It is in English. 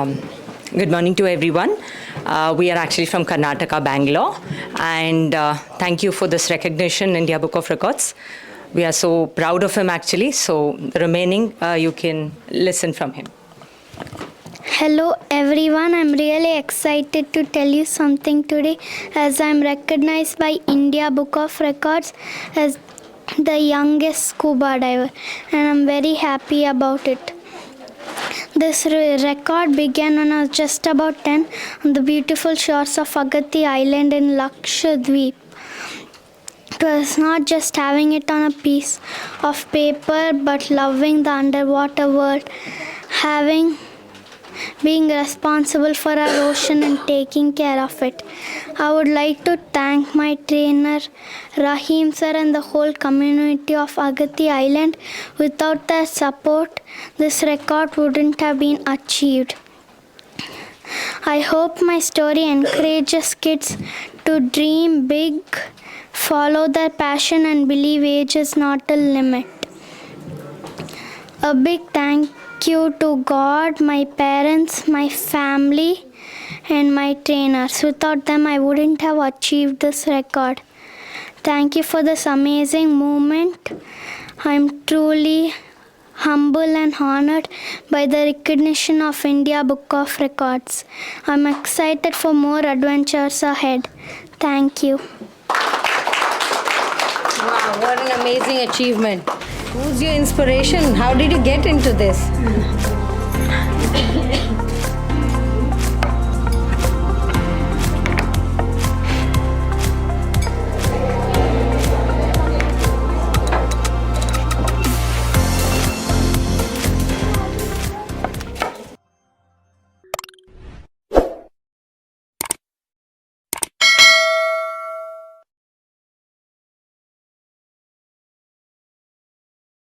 Good morning to everyone. We are actually from Karnataka, Bangalore, and thank you for this recognition, India Book of Records. We are so proud of him actually, so the remaining you can listen from him. Hello everyone, I'm really excited to tell you something today as I'm recognized by India Book of Records as the youngest scuba diver, and I'm very happy about it. This record began when I was just about 10 on the beautiful shores of Agatti Island in Lakshadweep. It was not just having it on a piece of paper but loving the underwater world, being responsible for our ocean and taking care of it. I would like to thank my trainer Rahim sir and the whole community of Agatti Island. Without their support, this record wouldn't have been achieved. I hope my story encourages kids to dream big, follow their passion and believe age is not a limit. A big thank you to God, my parents, my family, and my trainers. Without them, I wouldn't have achieved this record. Thank you for this amazing moment. I'm truly humble and honored by the recognition of India Book of Records. I'm excited for more adventures ahead. Thank you. Wow, what an amazing achievement. Who's your inspiration? How did you get into this?